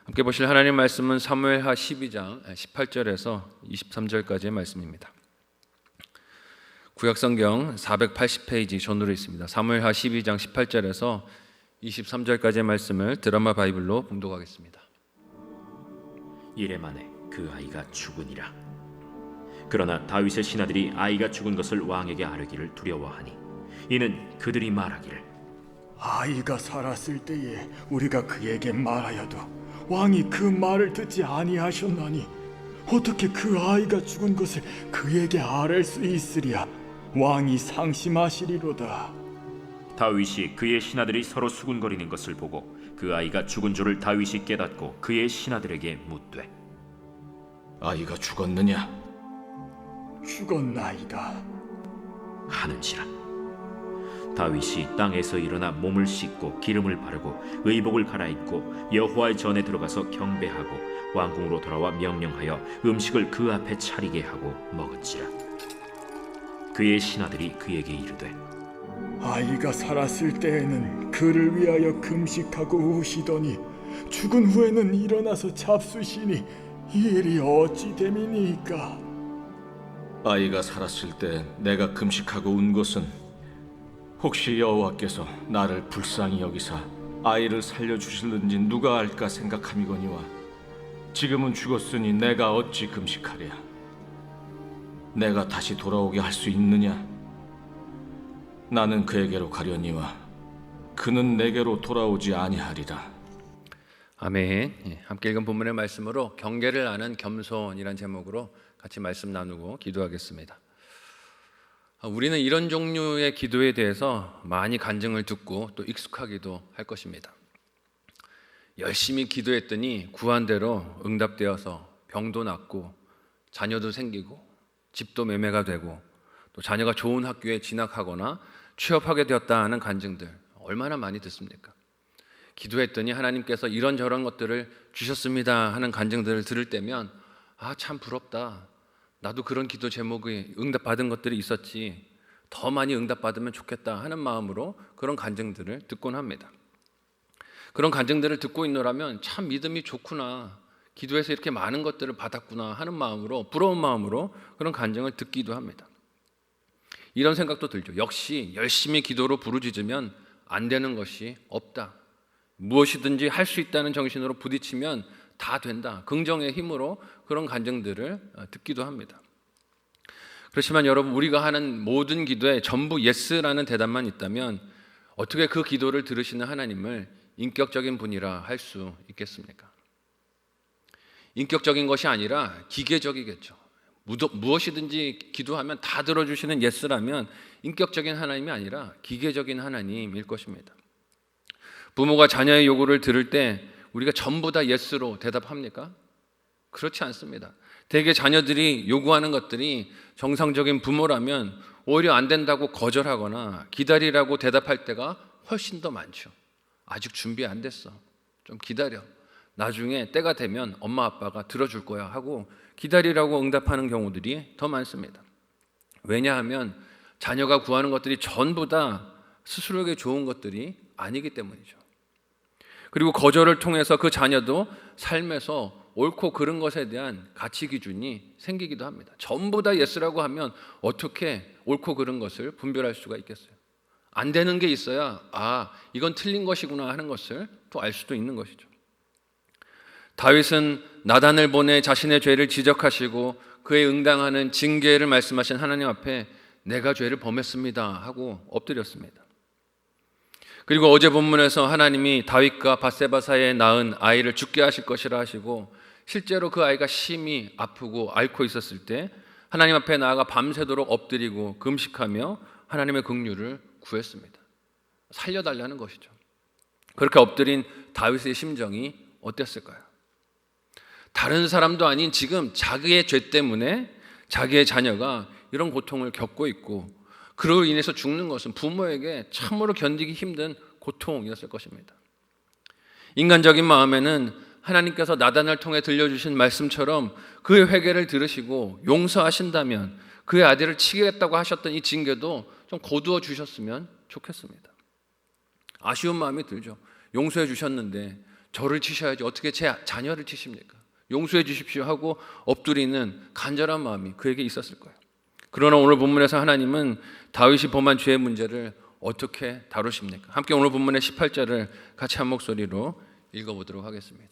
함께 보실 하나님 말씀은 사무엘하 12장 18절에서 23절까지의 말씀입니다. 구약성경 480페이지 전으로 있습니다. 사무엘하 12장 18절에서 23절까지의 말씀을 드라마 바이블로 봉독하겠습니다. 이래 만에 그 아이가 죽으니라. 그러나 다윗의 신하들이 아이가 죽은 것을 왕에게 아뢰기를 두려워하니 이는 그들이 말하기를 아이가 살았을 때에 우리가 그에게 말하여도 왕이 그 말을 듣지 아니하셨나니 어떻게 그 아이가 죽은 것을 그에게 아뢰 수 있으랴. 왕이 상심하시리로다. 다윗이 그의 신하들이 서로 수군거리는 것을 보고 그 아이가 죽은 줄을 다윗이 깨닫고 그의 신하들에게 묻되 아이가 죽었느냐? 죽었나이다 하는지라. 다윗이 땅에서 일어나 몸을 씻고 기름을 바르고 의복을 갈아입고 여호와의 전에 들어가서 경배하고 왕궁으로 돌아와 명령하여 음식을 그 앞에 차리게 하고 먹은지라. 그의 신하들이 그에게 이르되 아이가 살았을 때에는 그를 위하여 금식하고 우시더니 죽은 후에는 일어나서 잡수시니 이 일이 어찌 됨이니까. 아이가 살았을 때 내가 금식하고 운 것은 혹시 여호와께서 나를 불쌍히 여기사 아이를 살려주실는지 누가 알까 생각함이거니와 지금은 죽었으니 내가 어찌 금식하랴. 내가 다시 돌아오게 할 수 있느냐? 나는 그에게로 가려니와 그는 내게로 돌아오지 아니하리라. 아멘. 함께 읽은 본문의 말씀으로 경계를 아는 겸손이란 제목으로 같이 말씀 나누고 기도하겠습니다. 우리는 이런 종류의 기도에 대해서 많이 간증을 듣고 또 익숙하기도 할 것입니다. 열심히 기도했더니 구한 대로 응답되어서 병도 낫고 자녀도 생기고 집도 매매가 되고 또 자녀가 좋은 학교에 진학하거나 취업하게 되었다 하는 간증들 얼마나 많이 듣습니까? 기도했더니 하나님께서 이런저런 것들을 주셨습니다 하는 간증들을 들을 때면 참 부럽다. 나도 그런 기도 제목에 응답받은 것들이 있었지. 더 많이 응답받으면 좋겠다 하는 마음으로 그런 간증들을 듣곤 합니다. 그런 간증들을 듣고 있노라면 참 믿음이 좋구나. 기도해서 이렇게 많은 것들을 받았구나 하는 마음으로, 부러운 마음으로 그런 간증을 듣기도 합니다. 이런 생각도 들죠. 역시 열심히 기도로 부르짖으면 안 되는 것이 없다. 무엇이든지 할 수 있다는 정신으로 부딪히면 다 된다. 긍정의 힘으로 그런 간증들을 듣기도 합니다. 그렇지만 여러분, 우리가 하는 모든 기도에 전부 예스라는 대답만 있다면 어떻게 그 기도를 들으시는 하나님을 인격적인 분이라 할 수 있겠습니까? 인격적인 것이 아니라 기계적이겠죠. 무엇이든지 기도하면 다 들어주시는 예스라면 인격적인 하나님이 아니라 기계적인 하나님일 것입니다. 부모가 자녀의 요구를 들을 때 우리가 전부 다 예스로 대답합니까? 그렇지 않습니다. 대개 자녀들이 요구하는 것들이 정상적인 부모라면 오히려 안 된다고 거절하거나 기다리라고 대답할 때가 훨씬 더 많죠. 아직 준비 안 됐어. 좀 기다려. 나중에 때가 되면 엄마 아빠가 들어줄 거야 하고 기다리라고 응답하는 경우들이 더 많습니다. 왜냐하면 자녀가 구하는 것들이 전부 다 스스로에게 좋은 것들이 아니기 때문이죠. 그리고 거절을 통해서 그 자녀도 삶에서 옳고 그른 것에 대한 가치 기준이 생기기도 합니다. 전부 다 예스라고 하면 어떻게 옳고 그른 것을 분별할 수가 있겠어요? 안 되는 게 있어야 이건 틀린 것이구나 하는 것을 또 알 수도 있는 것이죠. 다윗은 나단을 보내 자신의 죄를 지적하시고 그에 응당하는 징계를 말씀하신 하나님 앞에 내가 죄를 범했습니다 하고 엎드렸습니다. 그리고 어제 본문에서 하나님이 다윗과 밧세바 사이에 낳은 아이를 죽게 하실 것이라 하시고 실제로 그 아이가 심히 아프고 앓고 있었을 때 하나님 앞에 나아가 밤새도록 엎드리고 금식하며 하나님의 긍휼을 구했습니다. 살려달라는 것이죠. 그렇게 엎드린 다윗의 심정이 어땠을까요? 다른 사람도 아닌 지금 자기의 죄 때문에 자기의 자녀가 이런 고통을 겪고 있고 그로 인해서 죽는 것은 부모에게 참으로 견디기 힘든 고통이었을 것입니다. 인간적인 마음에는 하나님께서 나단을 통해 들려주신 말씀처럼 그의 회개를 들으시고 용서하신다면 그의 아들을 치겠다고 하셨던 이 징계도 좀 거두어 주셨으면 좋겠습니다. 아쉬운 마음이 들죠. 용서해 주셨는데 저를 치셔야지 어떻게 제 자녀를 치십니까? 용서해 주십시오 하고 엎드리는 간절한 마음이 그에게 있었을 거예요. 그러나 오늘 본문에서 하나님은 다윗이 범한 죄의 문제를 어떻게 다루십니까? 함께 오늘 본문의 18절을 같이 한 목소리로 읽어보도록 하겠습니다.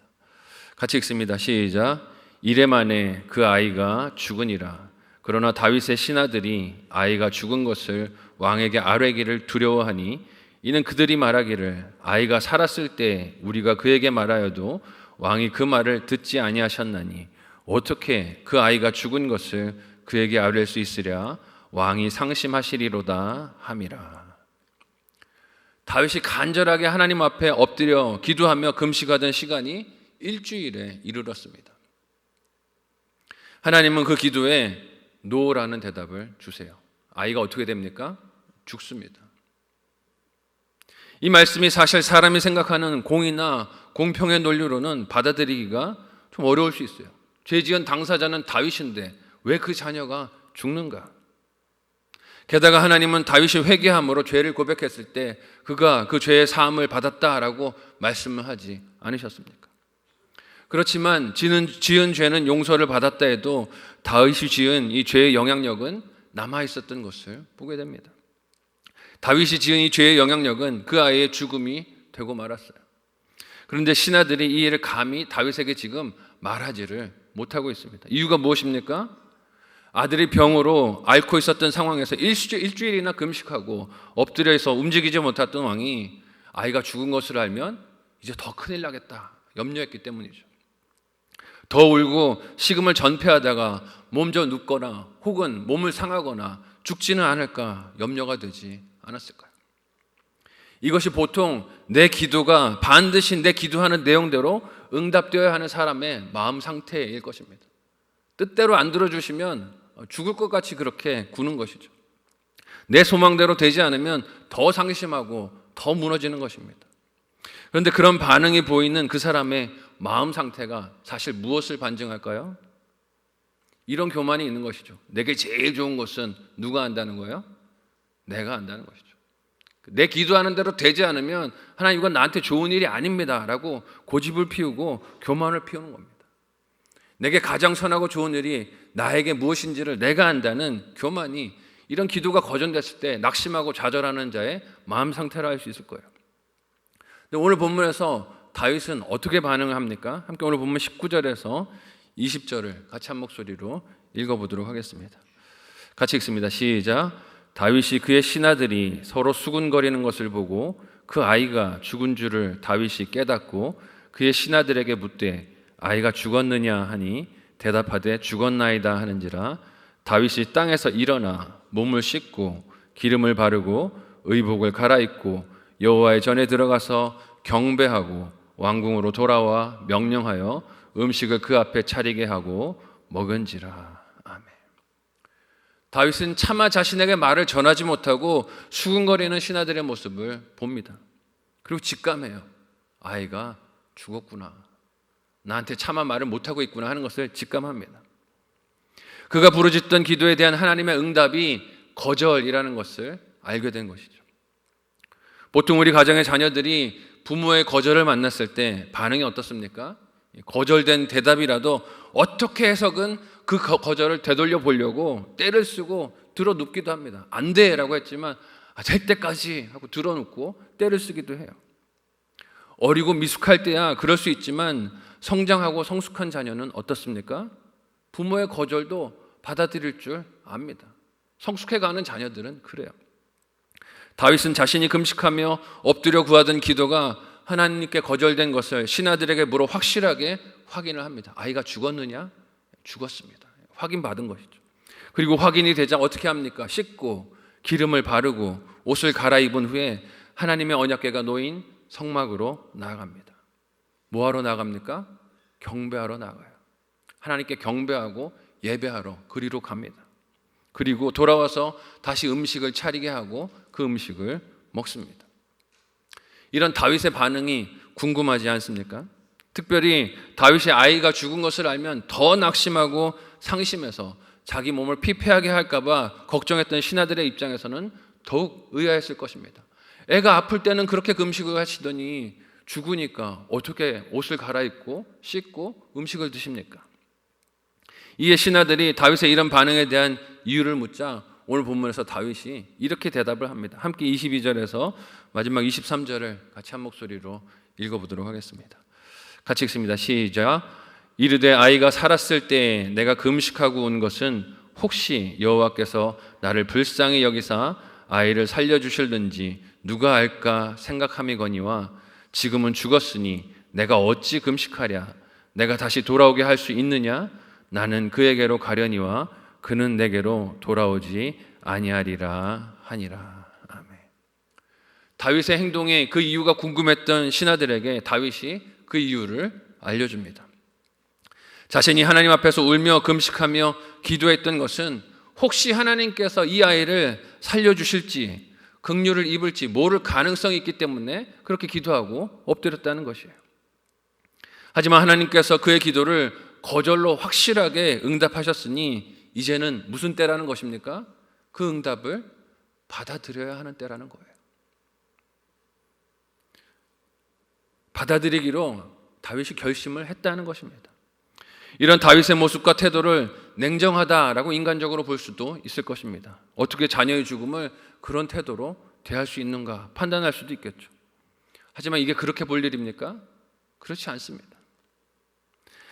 같이 읽습니다. 시작. 이레 만에 그 아이가 죽으니라. 그러나 다윗의 신하들이 아이가 죽은 것을 왕에게 아뢰기를 두려워하니 이는 그들이 말하기를 아이가 살았을 때 우리가 그에게 말하여도 왕이 그 말을 듣지 아니하셨나니 어떻게 그 아이가 죽은 것을 그에게 아뢰 수 있으랴 왕이 상심하시리로다 함이라. 다윗이 간절하게 하나님 앞에 엎드려 기도하며 금식하던 시간이 일주일에 이르렀습니다. 하나님은 그 기도에 노라는 대답을 주세요. 아이가 어떻게 됩니까? 죽습니다. 이 말씀이 사실 사람이 생각하는 공의나 공평의 논리로는 받아들이기가 좀 어려울 수 있어요. 죄 지은 당사자는 다윗인데 왜 그 자녀가 죽는가? 게다가 하나님은 다윗이 회개함으로 죄를 고백했을 때 그가 그 죄의 사함을 받았다라고 말씀을 하지 않으셨습니까? 그렇지만 지은 죄는 용서를 받았다 해도 다윗이 지은 이 죄의 영향력은 남아있었던 것을 보게 됩니다. 다윗이 지은 이 죄의 영향력은 그 아이의 죽음이 되고 말았어요. 그런데 신하들이 이 일을 감히 다윗에게 지금 말하지를 못하고 있습니다. 이유가 무엇입니까? 아들이 병으로 앓고 있었던 상황에서 일주일이나 금식하고 엎드려서 움직이지 못했던 왕이 아이가 죽은 것을 알면 이제 더 큰일 나겠다 염려했기 때문이죠. 더 울고 식음을 전폐하다가 몸져 눕거나 혹은 몸을 상하거나 죽지는 않을까 염려가 되지 않았을까요? 이것이 보통 내 기도가 반드시 내 기도하는 내용대로 응답되어야 하는 사람의 마음 상태일 것입니다. 뜻대로 안 들어주시면 죽을 것 같이 그렇게 구는 것이죠. 내 소망대로 되지 않으면 더 상심하고 더 무너지는 것입니다. 그런데 그런 반응이 보이는 그 사람의 마음 상태가 사실 무엇을 반증할까요? 이런 교만이 있는 것이죠. 내게 제일 좋은 것은 누가 한다는 거예요? 내가 한다는 것이죠. 내 기도하는 대로 되지 않으면 하나님 이건 나한테 좋은 일이 아닙니다 라고 고집을 피우고 교만을 피우는 겁니다. 내게 가장 선하고 좋은 일이 나에게 무엇인지를 내가 안다는 교만이 이런 기도가 거절됐을 때 낙심하고 좌절하는 자의 마음 상태라 할 수 있을 거예요. 근데 오늘 본문에서 다윗은 어떻게 반응을 합니까? 함께 오늘 본문 19절에서 20절을 같이 한 목소리로 읽어보도록 하겠습니다. 같이 읽습니다. 시작. 다윗이 그의 신하들이 서로 수군거리는 것을 보고 그 아이가 죽은 줄을 다윗이 깨닫고 그의 신하들에게 묻되 아이가 죽었느냐 하니 대답하되 죽었나이다 하는지라 다윗이 땅에서 일어나 몸을 씻고 기름을 바르고 의복을 갈아입고 여호와의 전에 들어가서 경배하고 왕궁으로 돌아와 명령하여 음식을 그 앞에 차리게 하고 먹은지라. 아멘. 다윗은 차마 자신에게 말을 전하지 못하고 수군거리는 신하들의 모습을 봅니다. 그리고 직감해요. 아이가 죽었구나. 나한테 차마 말을 못하고 있구나 하는 것을 직감합니다. 그가 부르짖던 기도에 대한 하나님의 응답이 거절이라는 것을 알게 된 것이죠. 보통 우리 가정의 자녀들이 부모의 거절을 만났을 때 반응이 어떻습니까? 거절된 대답이라도 어떻게 해석은 그 거절을 되돌려 보려고 떼를 쓰고 들어 눕기도 합니다. 안 돼라고 했지만 될 때까지 하고 들어 눕고 떼를 쓰기도 해요. 어리고 미숙할 때야 그럴 수 있지만 성장하고 성숙한 자녀는 어떻습니까? 부모의 거절도 받아들일 줄 압니다. 성숙해가는 자녀들은 그래요. 다윗은 자신이 금식하며 엎드려 구하던 기도가 하나님께 거절된 것을 신하들에게 물어 확실하게 확인을 합니다. 아이가 죽었느냐? 죽었습니다. 확인받은 것이죠. 그리고 확인이 되자 어떻게 합니까? 씻고 기름을 바르고 옷을 갈아입은 후에 하나님의 언약궤가 놓인 성막으로 나아갑니다. 뭐하러 나갑니까? 경배하러 나가요. 하나님께 경배하고 예배하러 그리로 갑니다. 그리고 돌아와서 다시 음식을 차리게 하고 그 음식을 먹습니다. 이런 다윗의 반응이 궁금하지 않습니까? 특별히 다윗의 아이가 죽은 것을 알면 더 낙심하고 상심해서 자기 몸을 피폐하게 할까봐 걱정했던 신하들의 입장에서는 더욱 의아했을 것입니다. 애가 아플 때는 그렇게 금식을 하시더니 죽으니까 어떻게 옷을 갈아입고 씻고 음식을 드십니까? 이에 신하들이 다윗의 이런 반응에 대한 이유를 묻자 오늘 본문에서 다윗이 이렇게 대답을 합니다. 함께 22절에서 마지막 23절을 같이 한 목소리로 읽어보도록 하겠습니다. 같이 읽습니다. 시작. 이르되 아이가 살았을 때에 내가 금식하고 온 것은 혹시 여호와께서 나를 불쌍히 여기사 아이를 살려주실는지 누가 알까 생각함이거니와 지금은 죽었으니 내가 어찌 금식하랴. 내가 다시 돌아오게 할 수 있느냐. 나는 그에게로 가려니와 그는 내게로 돌아오지 아니하리라 하니라. 아멘. 다윗의 행동에 그 이유가 궁금했던 신하들에게 다윗이 그 이유를 알려줍니다. 자신이 하나님 앞에서 울며 금식하며 기도했던 것은 혹시 하나님께서 이 아이를 살려주실지 긍휼을 입을지 모를 가능성이 있기 때문에 그렇게 기도하고 엎드렸다는 것이에요. 하지만 하나님께서 그의 기도를 거절로 확실하게 응답하셨으니 이제는 무슨 때라는 것입니까? 그 응답을 받아들여야 하는 때라는 거예요. 받아들이기로 다윗이 결심을 했다는 것입니다. 이런 다윗의 모습과 태도를 냉정하다라고 인간적으로 볼 수도 있을 것입니다. 어떻게 자녀의 죽음을 그런 태도로 대할 수 있는가 판단할 수도 있겠죠. 하지만 이게 그렇게 볼 일입니까? 그렇지 않습니다.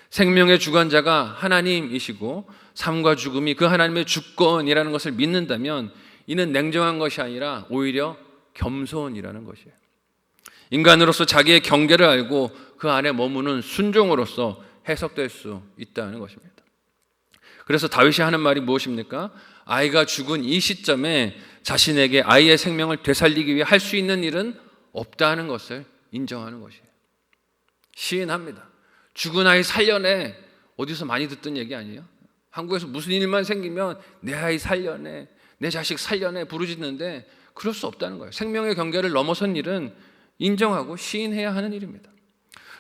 생명의 주관자가 하나님이시고 삶과 죽음이 그 하나님의 주권이라는 것을 믿는다면 이는 냉정한 것이 아니라 오히려 겸손이라는 것이에요. 인간으로서 자기의 경계를 알고 그 안에 머무는 순종으로서 해석될 수 있다는 것입니다. 그래서 다윗이 하는 말이 무엇입니까? 아이가 죽은 이 시점에 자신에게 아이의 생명을 되살리기 위해 할 수 있는 일은 없다는 것을 인정하는 것이에요. 시인합니다. 죽은 아이 살려내. 어디서 많이 듣던 얘기 아니에요? 한국에서 무슨 일만 생기면 내 아이 살려내, 내 자식 살려내 부르짖는데 그럴 수 없다는 거예요. 생명의 경계를 넘어선 일은 인정하고 시인해야 하는 일입니다.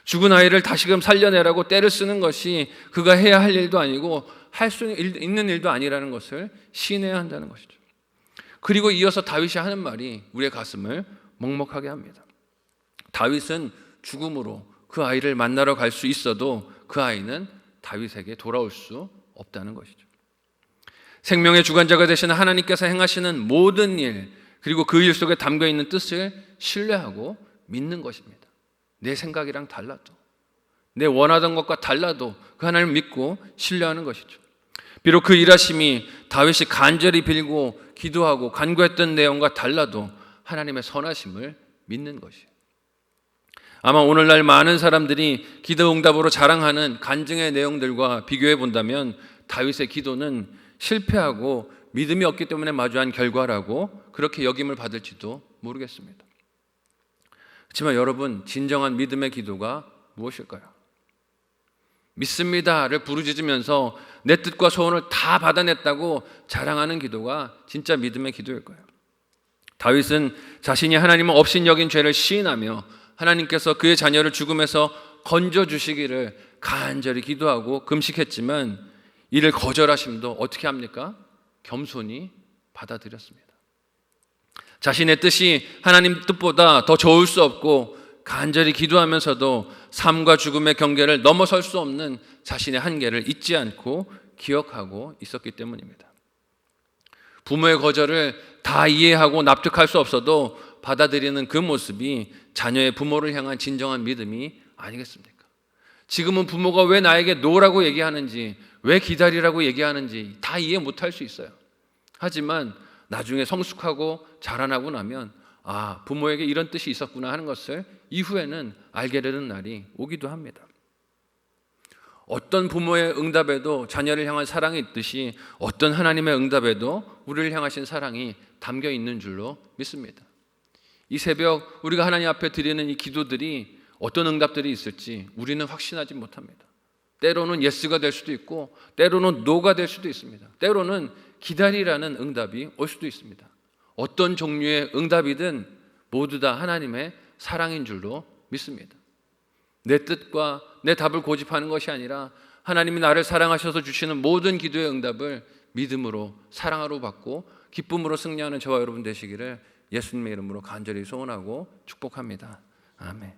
죽은 아이를 다시금 살려내라고 떼를 쓰는 것이 그가 해야 할 일도 아니고 할 수 있는 일도 아니라는 것을 시인해야 한다는 것이죠. 그리고 이어서 다윗이 하는 말이 우리의 가슴을 먹먹하게 합니다. 다윗은 죽음으로 그 아이를 만나러 갈 수 있어도 그 아이는 다윗에게 돌아올 수 없다는 것이죠. 생명의 주관자가 되시는 하나님께서 행하시는 모든 일 그리고 그 일 속에 담겨있는 뜻을 신뢰하고 믿는 것입니다. 내 생각이랑 달라도 내 원하던 것과 달라도 그 하나님을 믿고 신뢰하는 것이죠. 비록 그 일하심이 다윗이 간절히 빌고 기도하고 간구했던 내용과 달라도 하나님의 선하심을 믿는 것이에요. 아마 오늘날 많은 사람들이 기도 응답으로 자랑하는 간증의 내용들과 비교해 본다면 다윗의 기도는 실패하고 믿음이 없기 때문에 마주한 결과라고 그렇게 여김을 받을지도 모르겠습니다. 하지만 여러분, 진정한 믿음의 기도가 무엇일까요? 믿습니다를 부르짖으면서 내 뜻과 소원을 다 받아냈다고 자랑하는 기도가 진짜 믿음의 기도일 거예요. 다윗은 자신이 하나님을 없인 여긴 죄를 시인하며 하나님께서 그의 자녀를 죽음에서 건져주시기를 간절히 기도하고 금식했지만 이를 거절하심도 어떻게 합니까? 겸손히 받아들였습니다. 자신의 뜻이 하나님 뜻보다 더 좋을 수 없고 간절히 기도하면서도 삶과 죽음의 경계를 넘어설 수 없는 자신의 한계를 잊지 않고 기억하고 있었기 때문입니다. 부모의 거절을 다 이해하고 납득할 수 없어도 받아들이는 그 모습이 자녀의 부모를 향한 진정한 믿음이 아니겠습니까? 지금은 부모가 왜 나에게 노라고 얘기하는지, 왜 기다리라고 얘기하는지 다 이해 못할 수 있어요. 하지만 나중에 성숙하고 자라나고 나면 아, 부모에게 이런 뜻이 있었구나 하는 것을 이후에는 알게 되는 날이 오기도 합니다. 어떤 부모의 응답에도 자녀를 향한 사랑이 있듯이 어떤 하나님의 응답에도 우리를 향하신 사랑이 담겨 있는 줄로 믿습니다. 이 새벽 우리가 하나님 앞에 드리는 이 기도들이 어떤 응답들이 있을지 우리는 확신하지 못합니다. 때로는 예스가 될 수도 있고 때로는 노가 될 수도 있습니다. 때로는 기다리라는 응답이 올 수도 있습니다. 어떤 종류의 응답이든 모두 다 하나님의 사랑인 줄로 믿습니다. 내 뜻과 내 답을 고집하는 것이 아니라 하나님이 나를 사랑하셔서 주시는 모든 기도의 응답을 믿음으로 사랑으로 받고 기쁨으로 승리하는 저와 여러분 되시기를 예수님의 이름으로 간절히 소원하고 축복합니다. 아멘.